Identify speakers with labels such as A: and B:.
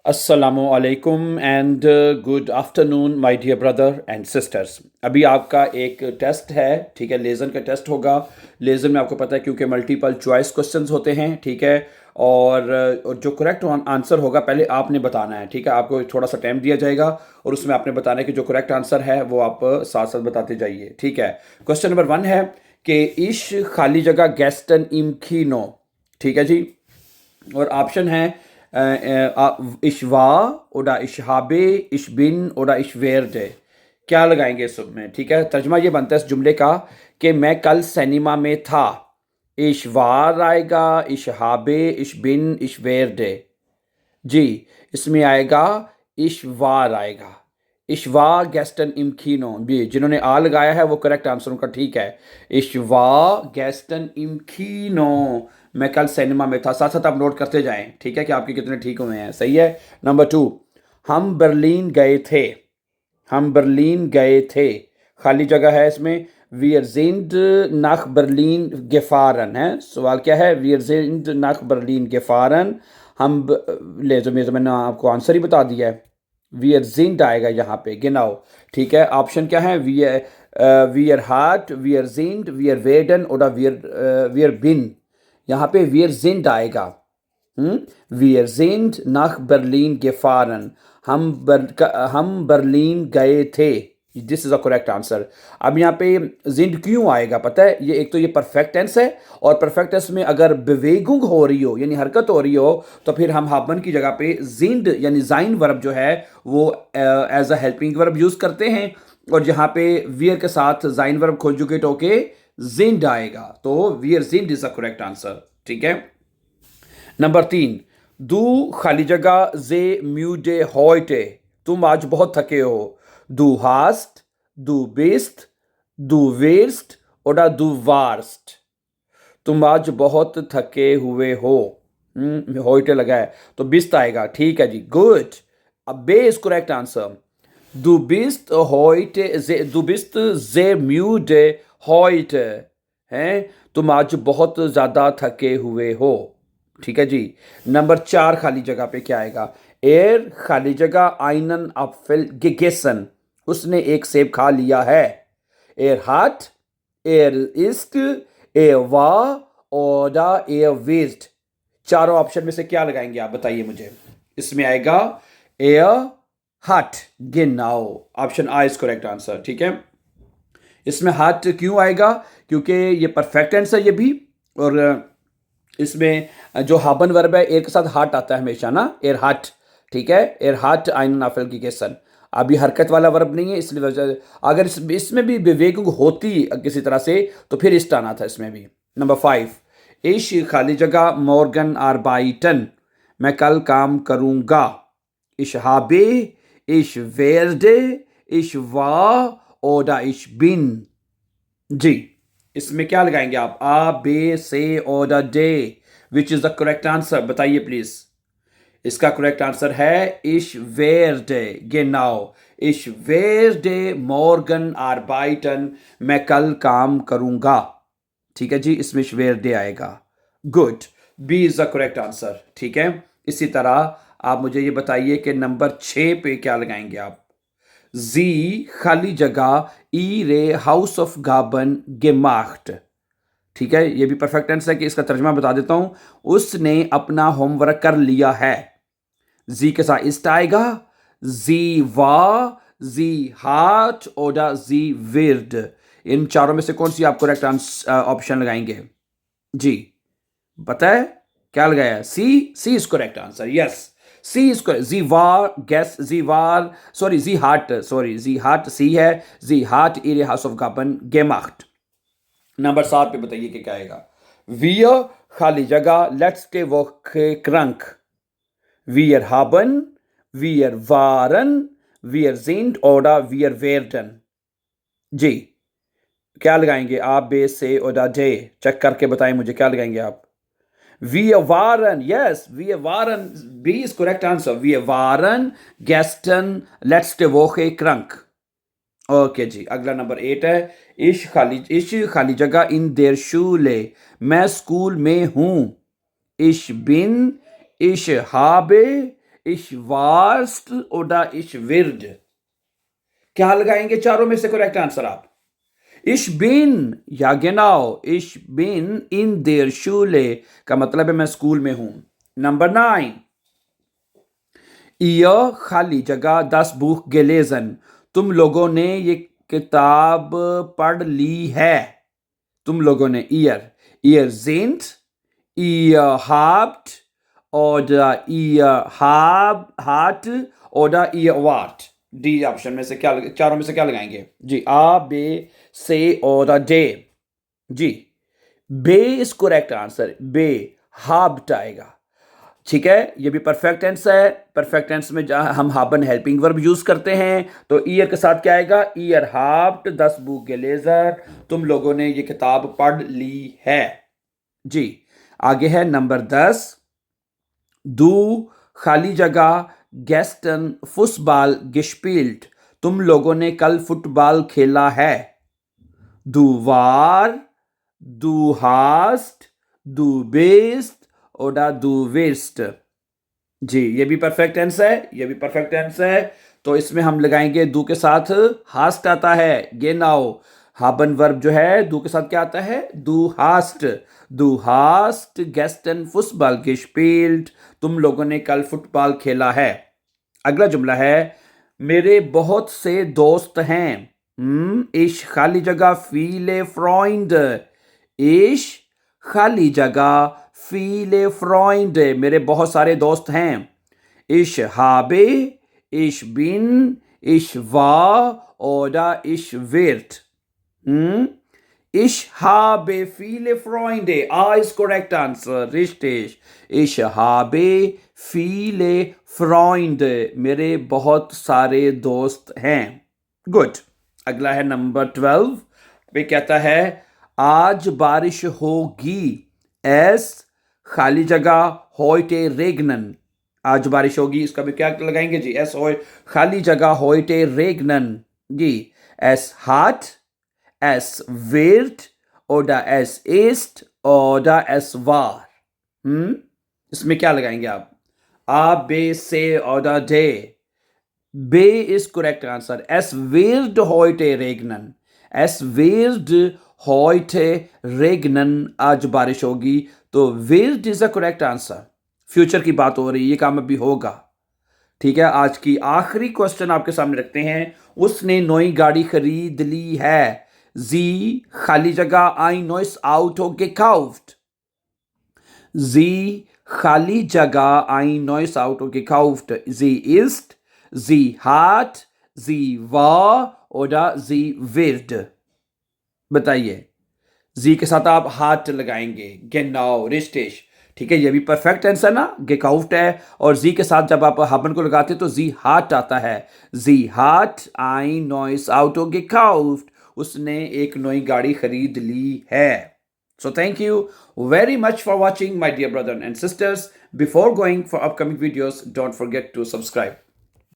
A: अस्सलामुअलैकुम and good afternoon my dear brother and sisters. अभी आपका एक टेस्ट है, ठीक है। लेज़न का टेस्ट होगा। लेज़न में आपको पता है क्योंकि मल्टीपल चॉइस क्वेश्चंस होते हैं, ठीक है। और जो करेक्ट आंसर होगा पहले आपने बताना है, ठीक है। आपको थोड़ा सा टाइम दिया जाएगा और उसमें आपने बताना है कि जो करेक्ट आंसर है वो आप साथ साथ बताते जाइए, ठीक है। क्वेश्चन नंबर 1 है कि इश खाली जगह गैस्टन इम खीनो, ठीक है जी। और ऑप्शन है ich war oder ich habe, ich bin oder ich werde। क्या लगाएंगे इस में, ठीक है। तर्जमा ये बनता है इस जुमले का कि मैं कल सिनेमा में था। ich war आएगा, ich habe, ich bin, ich werde। जी, इसमें आएगा ich war आएगा। ich war gestern im Kino। भी जिन्होंने आ लगाया है वो करेक्ट आंसर उनका ठीक है। ich war gestern im Kino। मैं कल सिनेमा में था। साथ साथ आप नोट करते जाएं, ठीक है, कि आपके कितने ठीक हुए हैं। सही है। नंबर 2, हम बर्लिन गए थे। हम बर्लिन गए थे, खाली जगह है इसमें। Wir sind nach Berlin gefahren है। सवाल क्या है? Wir sind nach Berlin gefahren। ले जो मैंने आपको आंसर ही बता दिया है। Wir sind आएगा यहाँ पे, गिनाओ, ठीक है। ऑप्शन क्या है? wir hat, wir sind, wir werden oder wir bin। यहाँ पे wir sind आएगा। Wir sind nach Berlin gefahren। हम बर्लिन गए थे। This is a correct answer. अब यहाँ पे जिंद क्यों आएगा पता है? ये एक तो ये परफेक्ट टेंस है, और परफेक्ट टेंस में अगर बेवेगुंग हो रही हो यानी हरकत हो रही हो तो फिर हम हाबन की जगह पे जिंद यानी जाइन वर्ब जो है वो as a helping verb use करते हैं। और जहाँ पे वियर के साथ जाइन वर्ब कॉन्जुगेट होके जिंद आएगा, तो wear Jind is a correct answer, ठीक है। नंबर 3, दू खाली जगह जे म्यूडे हॉइटे। तुम आज बहुत थके हो। दू हास्ट, दू बेस्ट, दू वेस्ट और दू वार्स्ट। तुम आज बहुत थके हुए हो। हॉइटे लगा है तो बिस्त आएगा, ठीक है जी, गुड। अब बे is correct answer. Du bist heute du bist sehr müde heute हैं। तुम आज बहुत ज्यादा थके हुए हो, ठीक है जी। नंबर 4 खाली जगह पे क्या आएगा? एर खाली जगह आइनन अपफेल gegessen। उसने एक सेब खा लिया है। एर hat, er ist, er war oder er wird। चारों ऑप्शन में से क्या लगाएंगे आप बताइए मुझे। इसमें आएगा एयर हट, गिनाओ। ऑप्शन आ इज करेक्ट आंसर, ठीक है। इसमें हट क्यों आएगा? क्योंकि ये परफेक्ट टेंस है ये भी, और इसमें जो हाबन वर्ब है एर के साथ हट आता है हमेशा ना, एर हट, ठीक है। एर हट आइन नाफिल की केसन। अभी हरकत वाला वर्ब नहीं है, इसलिए वजह अगर इसमें भी बेवेगुंग होती किसी तरह से तो फिर इस्ट आना था इसमें भी। नंबर 5, इश खाली जगह मॉर्गन आर्बाइटन। मैं कल काम करूंगा। इश हाबे, इश वेर्डे, इश war oder ich bin। जी, इसमें क्या लगाएंगे आप? आ, बे, से oder day. Which is the correct answer बताइए प्लीज। इसका करेक्ट आंसर है ich werde, genau। ich werde morgen arbeiten। मैं कल काम करूंगा, ठीक है जी। इसमें ich werde आएगा, good. B is the correct answer, ठीक है। इसी तरह आप मुझे ये बताइए कि नंबर 6 पे क्या लगाएंगे आप? जी खाली जगह ई रे हाउस ऑफ गाबन gemacht। ठीक है, ये भी परफेक्ट टेंस है कि इसका तर्जमा बता देता हूं। उसने अपना होमवर्क कर लिया है। जी के साथ इस्ट आएगा। जी war, जी hat oder जी wird। इन चारों में से कौन सी आप करेक्ट ऑप्शन लगाएंगे? जी, पता है क्या लगाया? C. C is correct answer, yes. C is correct. जी वार गैस, जी वार सॉरी जी हार्ट, सॉरी जी हार्ट सी है। जी हार्ट इरे हाउस ऑफ गाबन gemacht। नंबर 7 पे बताइए कि क्या आएगा? wir खाली जगह letzte Woche krank। wir haben, wir waren, wir sind oder wir werden। जी, क्या लगाएंगे आप? बे, से और डे। चेक करके बताएं मुझे क्या लगाएंगे आप। Wir waren, yes, wir waren, B is correct answer। Wir waren gestern letzte Woche krank। Okay जी, अगला नंबर 8 है। इश खाली जगह इन देर शूले। मैं स्कूल में हूं। इश बिन, इश हाबे, ich warst oder ich wird। क्या लगाएंगे चारों में से करेक्ट आंसर आप? Ich bin, या genau, ich bin in der Schule का मतलब है मैं स्कूल में हूं। नंबर 9, ihr खाली जगह das Buch gelesen, तुम लोगों ने ये किताब पढ़ ली है। तुम लोगों ने, ihr sind, ihr habt oder ihr hat oder ihr wart। D option में से क्या, चारों में से क्या लगाएंगे जी? आ, बे, से और डे। जी, बे इज करेक्ट आंसर, बे हाब्ट आएगा। ठीक है, ये भी परफेक्ट टेंस है। परफेक्ट टेंस में जहां हम हाबन हेल्पिंग वर्ब यूज करते हैं तो ईयर के साथ क्या आएगा? ईयर हाब्ट दस बुक गेलेजर, तुम लोगों ने ये किताब पढ़ ली है। जी, आगे है नंबर 10, दू खाली जगह गेस्टन फुटबॉल gespielt, तुम लोगों ने कल फुटबॉल खेला है। Du war, du hast, du bist oder du wirst। जी, ये भी परफेक्ट टेंस है, ये भी परफेक्ट टेंस है। तो इसमें हम लगाएंगे दू के साथ हास्ट आता है, गेनाउ। हाबन वर्ब जो है दू के साथ क्या आता है? दू हास्ट। दू हास्ट गेस्टन फुटबॉल gespielt, तुम लोगों ने कल फुटबॉल खेला है। अगला जुमला है, मेरे बहुत से दोस्त हैं। इश खाली जगह फीले फ्रॉइंड, इश खाली जगह फीले फ्रॉइंड, मेरे बहुत सारे दोस्त हैं। इश हाबे, इश बिन, इश वा oder ich wird। Ich habe viele Freunde। A is correct answer, richtig। Ich habe viele Freunde, मेरे बहुत सारे दोस्त हैं। गुड। अगला है नंबर 12, वे कहता है आज बारिश होगी, एस खाली जगह heute regnen, आज बारिश होगी, इसका भी क्या लगाएंगे जी? एस हो खाली जगह heute regnen। जी, S hat, es wird oder es ist oder es war। इसमें क्या लगाएंगे आप? आ, बे, से oder de। बे is correct answer. es wird heute regnen, es wird heute regnen, आज बारिश होगी। तो wird is a correct answer. Future की बात हो रही है, ये काम अभी होगा। ठीक है, आज की आखिरी क्वेश्चन आपके सामने रखते हैं। उसने नई गाड़ी खरीद ली है। जी खाली जगह ein neues Auto gekauft। जी खाली जगह ein neues Auto gekauft। sie ist, sie hat, sie war oder sie wird। बताइए, जी के साथ आप हाथ लगाएंगे, genau richtig। ठीक है, ये भी परफेक्ट टेंस है ना, gekauft है, और जी के साथ जब आप haben को लगाते तो जी hat आता है। जी hat ein neues Auto gekauft, उसने एक नई गाड़ी खरीद ली है। So thank you very much for watching, my dear brothers and sisters. Before going for upcoming videos, don't forget to subscribe.